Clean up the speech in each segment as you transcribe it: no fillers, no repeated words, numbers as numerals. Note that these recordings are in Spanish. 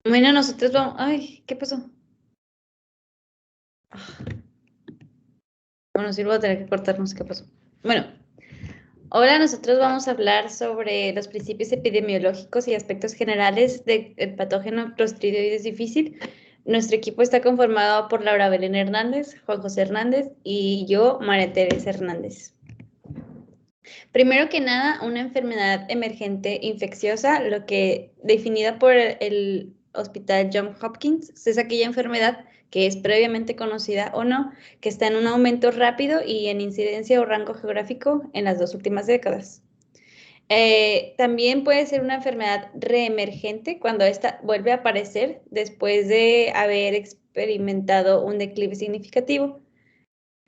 Bueno, nosotros vamos... Ay, ¿qué pasó? Bueno, sí, voy a tener que cortarnos. ¿Qué pasó? Bueno, ahora nosotros vamos a hablar sobre los principios epidemiológicos y aspectos generales del patógeno Clostridioides difficile. Nuestro equipo está conformado por Laura Belén Hernández, Juan José Hernández y yo, María Teresa Hernández. Primero que nada, una enfermedad emergente infecciosa, lo que definida por el Hospital Johns Hopkins, es aquella enfermedad que es previamente conocida o no, que está en un aumento rápido y en incidencia o rango geográfico en las 2 últimas décadas. También puede ser una enfermedad reemergente cuando esta vuelve a aparecer después de haber experimentado un declive significativo.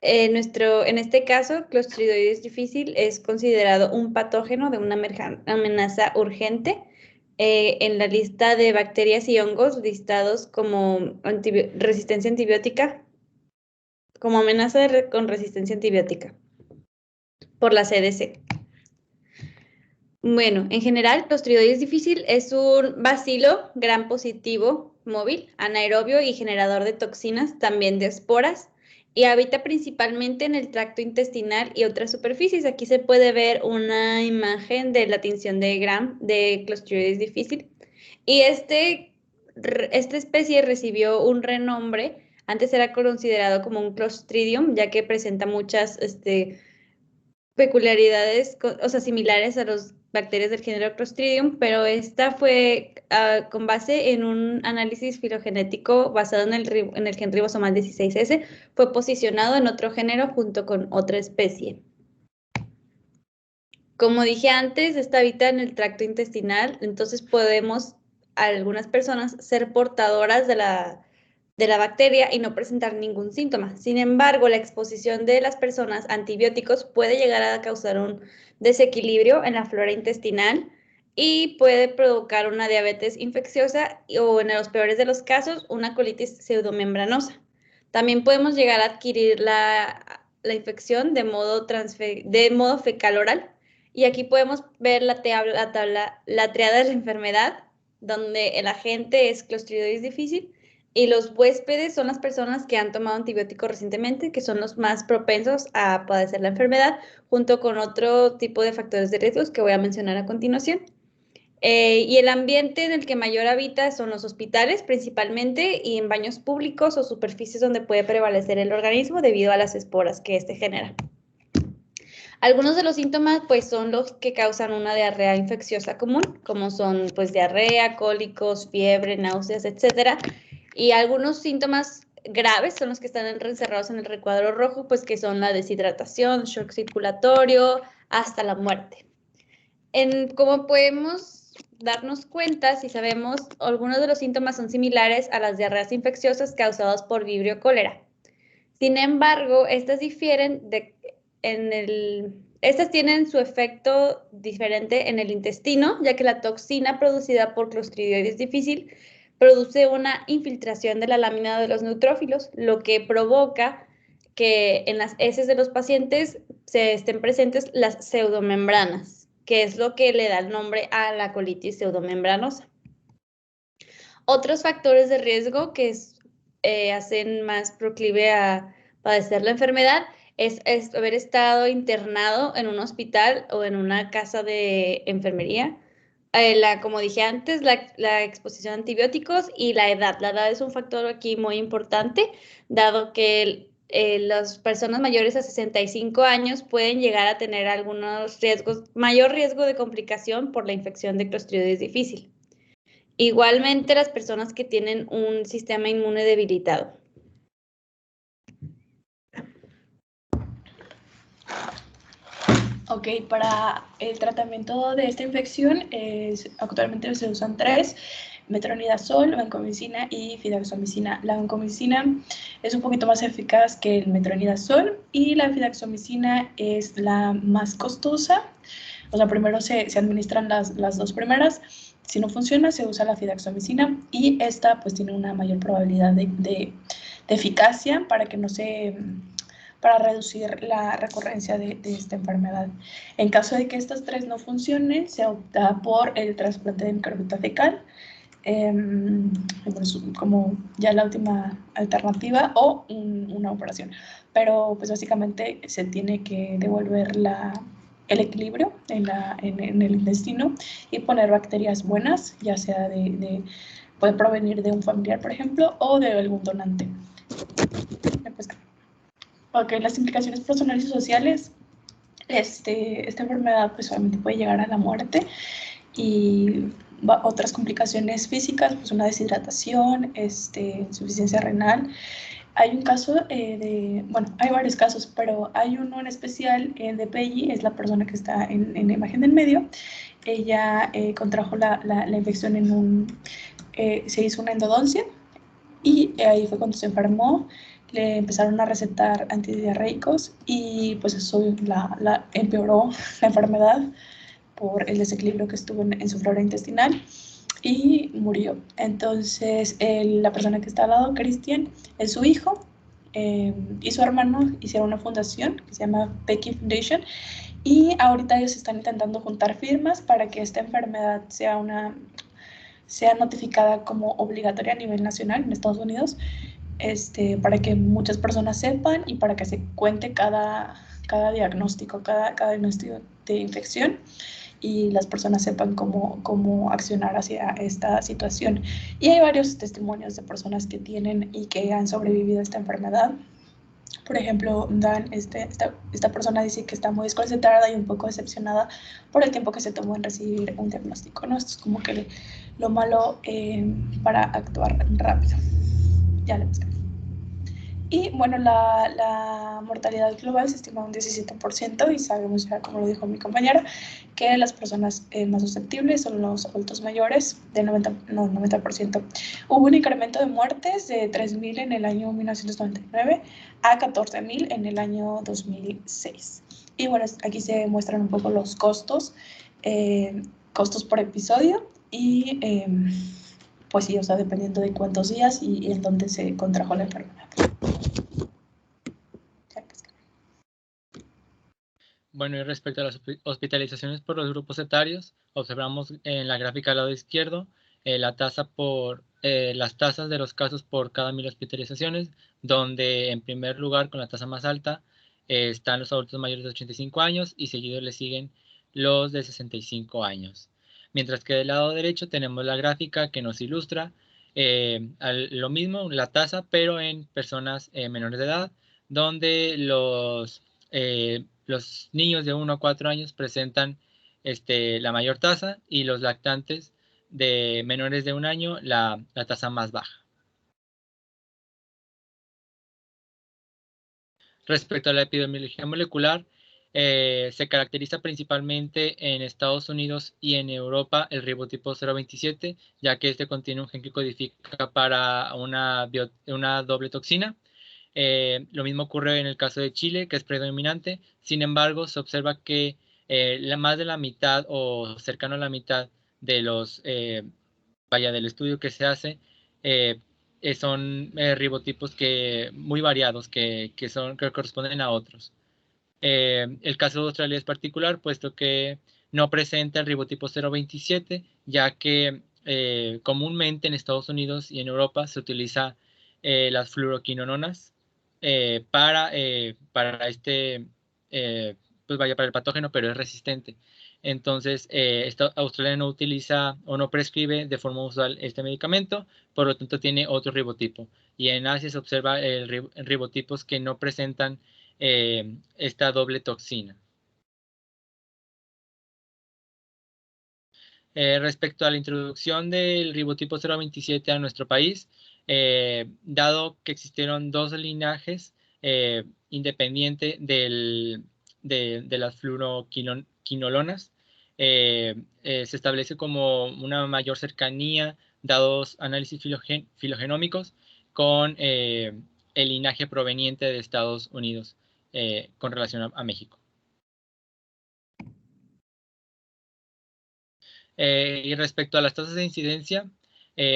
En este caso, Clostridium difficile es considerado un patógeno de una amenaza urgente en la lista de bacterias y hongos listados como resistencia antibiótica, como amenaza con resistencia antibiótica por la CDC. Bueno, en general, Clostridium difficile es un bacilo gram positivo móvil, anaerobio y generador de toxinas, también de esporas, y habita principalmente en el tracto intestinal y otras superficies. Aquí se puede ver una imagen de la tinción de Gram de Clostridium difficile. Y esta especie recibió un renombre. Antes era considerado como un Clostridium, ya que presenta muchas peculiaridades, o sea, similares a las bacterias del género Clostridium, pero esta fue con base en un análisis filogenético basado en el gen ribosomal 16S, fue posicionado en otro género junto con otra especie. Como dije antes, esta habita en el tracto intestinal, entonces podemos, algunas personas, ser portadoras de la bacteria y no presentar ningún síntoma. Sin embargo, la exposición de las personas a antibióticos puede llegar a causar un desequilibrio en la flora intestinal y puede provocar una diabetes infecciosa o, en los peores de los casos, una colitis pseudomembranosa. También podemos llegar a adquirir la infección de modo fecal oral. Y aquí podemos ver la triada de la enfermedad, donde el agente es Clostridium difficile y los huéspedes son las personas que han tomado antibióticos recientemente, que son los más propensos a padecer la enfermedad, junto con otro tipo de factores de riesgo que voy a mencionar a continuación. Y el ambiente en el que mayor habita son los hospitales principalmente y en baños públicos o superficies donde puede prevalecer el organismo debido a las esporas que este genera. Algunos de los síntomas pues son los que causan una diarrea infecciosa común, como son pues diarrea, cólicos, fiebre, náuseas, etcétera. Y algunos síntomas graves son los que están encerrados en el recuadro rojo, pues que son la deshidratación, shock circulatorio, hasta la muerte. Como podemos darnos cuenta, si sabemos, algunos de los síntomas son similares a las diarreas infecciosas causadas por vibrio cólera. Sin embargo, estas difieren estas tienen su efecto diferente en el intestino, ya que la toxina producida por Clostridioides difficile produce una infiltración de la lámina de los neutrófilos, lo que provoca que en las heces de los pacientes se estén presentes las pseudomembranas, que es lo que le da el nombre a la colitis pseudomembranosa. Otros factores de riesgo que hacen más proclive a padecer la enfermedad es haber estado internado en un hospital o en una casa de enfermería. Como dije antes, la exposición a antibióticos y la edad. La edad es un factor aquí muy importante, dado que las personas mayores a 65 años pueden llegar a tener algunos riesgos, mayor riesgo de complicación por la infección de Clostridium difficile. Igualmente las personas que tienen un sistema inmune debilitado. Ok, para el tratamiento de esta infección actualmente se usan 3, metronidazol, vancomicina y fidaxomicina. La vancomicina es un poquito más eficaz que el metronidazol y la fidaxomicina es la más costosa. O sea, primero se administran las 2 primeras. Si no funciona, se usa la fidaxomicina y esta pues tiene una mayor probabilidad de eficacia para reducir la recurrencia de esta enfermedad. En caso de que estas 3 no funcionen, se opta por el trasplante de microbiota fecal, como ya la última alternativa o una operación. Pero pues básicamente se tiene que devolver el equilibrio en el intestino y poner bacterias buenas, ya sea puede provenir de un familiar, por ejemplo, o de algún donante. Ok, las implicaciones personales y sociales. Esta enfermedad pues solamente puede llegar a la muerte y otras complicaciones físicas, pues una deshidratación, insuficiencia renal. Hay un caso bueno, hay varios casos, pero hay uno en especial de Peggy, es la persona que está en la imagen del medio. Ella contrajo la infección se hizo una endodoncia y ahí fue cuando se enfermó. Le empezaron a recetar antidiarreicos y pues eso empeoró la enfermedad por el desequilibrio que estuvo en su flora intestinal y murió. Entonces, la persona que está al lado, Christian, es su hijo, y su hermano hicieron una fundación que se llama Becky Foundation y ahorita ellos están intentando juntar firmas para que esta enfermedad sea notificada como obligatoria a nivel nacional en Estados Unidos, para que muchas personas sepan y para que se cuente cada diagnóstico, cada diagnóstico de infección y las personas sepan cómo accionar hacia esta situación. Y hay varios testimonios de personas que tienen y que han sobrevivido a esta enfermedad. Por ejemplo, esta persona dice que está muy desconcentrada y un poco decepcionada por el tiempo que se tomó en recibir un diagnóstico, ¿no? Esto es como que lo malo para actuar rápido. Ya le buscamos. Y bueno, la mortalidad global se estima un 17% y sabemos ya, como lo dijo mi compañera, que las personas más susceptibles son los adultos mayores, del 90%. Hubo un incremento de muertes de 3.000 en el año 1999 a 14.000 en el año 2006. Y bueno, aquí se muestran un poco los costos por episodio y pues sí, o sea, dependiendo de cuántos días y en dónde se contrajo la enfermedad. Bueno, y respecto a las hospitalizaciones por los grupos etarios, observamos en la gráfica al lado izquierdo las tasas de los casos por cada 1.000 hospitalizaciones, donde en primer lugar, con la tasa más alta, están los adultos mayores de 85 años y seguidos le siguen los de 65 años. Mientras que del lado derecho tenemos la gráfica que nos ilustra lo mismo, la tasa, pero en personas menores de edad, donde los niños de 1 a 4 años presentan la mayor tasa y los lactantes de menores de 1 año la tasa más baja. Respecto a la epidemiología molecular, se caracteriza principalmente en Estados Unidos y en Europa el ribotipo 027, ya que este contiene un gen que codifica para una doble toxina. Lo mismo ocurre en el caso de Chile, que es predominante. Sin embargo, se observa que más de la mitad o cercano a la mitad de del estudio que se hace son ribotipos muy variados que corresponden a otros. El caso de Australia es particular, puesto que no presenta el ribotipo 027, ya que comúnmente en Estados Unidos y en Europa se utiliza las fluoroquinononas para para el patógeno, pero es resistente. Entonces, Australia no utiliza o no prescribe de forma usual este medicamento, por lo tanto tiene otro ribotipo. Y en Asia se observa ribotipos que no presentan esta doble toxina. Respecto a la introducción del ribotipo 027 a nuestro país, dado que existieron dos linajes independientes de las fluoroquinolonas, se establece como una mayor cercanía, dados análisis filogenómicos, con el linaje proveniente de Estados Unidos con relación a México. Y respecto a las tasas de incidencia,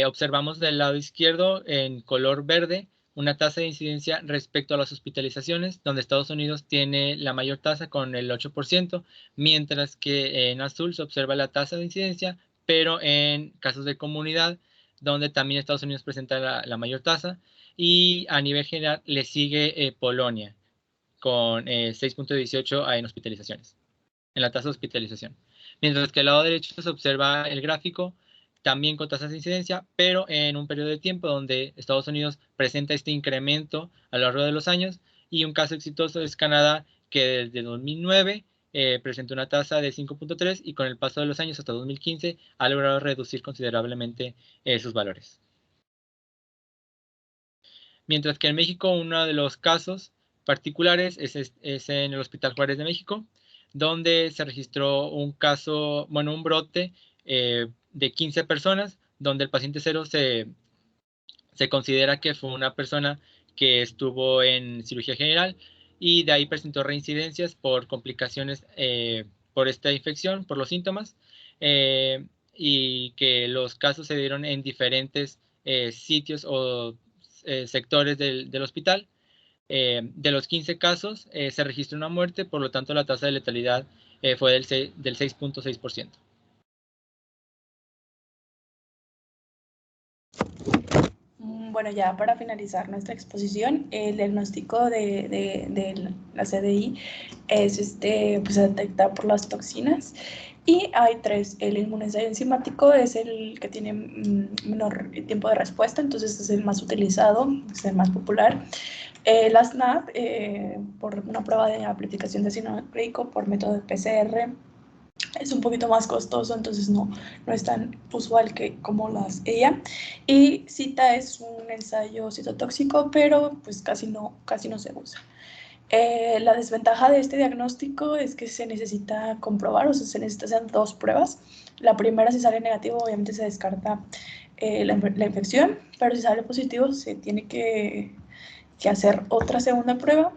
observamos del lado izquierdo en color verde una tasa de incidencia respecto a las hospitalizaciones, donde Estados Unidos tiene la mayor tasa con el 8%, mientras que en azul se observa la tasa de incidencia, pero en casos de comunidad donde también Estados Unidos presenta la mayor tasa, y a nivel general le sigue Polonia, con 6.18 en hospitalizaciones, en la tasa de hospitalización. Mientras que al lado derecho se observa el gráfico, también con tasas de incidencia, pero en un periodo de tiempo donde Estados Unidos presenta este incremento a lo largo de los años, y un caso exitoso es Canadá, que desde 2009 presentó una tasa de 5.3 y con el paso de los años hasta 2015 ha logrado reducir considerablemente sus valores. Mientras que en México uno de los casos particulares es en el Hospital Juárez de México, donde se registró un caso, bueno, un brote de 15 personas, donde el paciente cero se considera que fue una persona que estuvo en cirugía general y de ahí presentó reincidencias por complicaciones por esta infección, por los síntomas, y que los casos se dieron en diferentes sitios o sectores del hospital. De los 15 casos se registró una muerte, por lo tanto la tasa de letalidad fue del 6.6%. Bueno, ya para finalizar nuestra exposición, el diagnóstico de la CDI es pues, se detecta por las toxinas, y hay tres. El inmunensayo enzimático es el que tiene menor tiempo de respuesta, entonces es el más utilizado, es el más popular. La SNAP, por una prueba de amplificación de ácido nucleico por método de PCR, es un poquito más costoso, entonces no es tan usual como las EIA. Y CITA es un ensayo citotóxico, pero pues casi no se usa. La desventaja de este diagnóstico es que se necesita comprobar, o sea, se necesitan hacer dos pruebas. La primera, si sale negativo, obviamente se descarta la infección, pero si sale positivo, se tiene que hacer otra segunda prueba.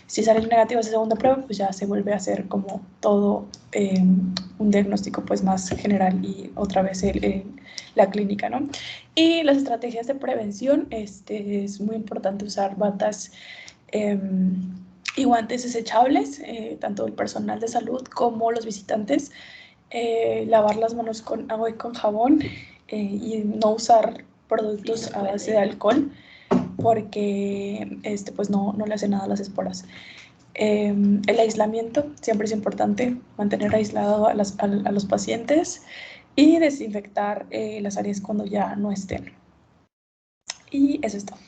Si sale negativa esa segunda prueba, pues ya se vuelve a hacer como todo un diagnóstico pues más general y otra vez la clínica, ¿no? Y las estrategias de prevención, es muy importante usar batas y guantes desechables, tanto el personal de salud como los visitantes, lavar las manos con agua y con jabón, y no usar productos a base de alcohol, porque pues no le hace nada a las esporas. El aislamiento siempre es importante, mantener aislado a los pacientes y desinfectar las áreas cuando ya no estén. Y eso es todo.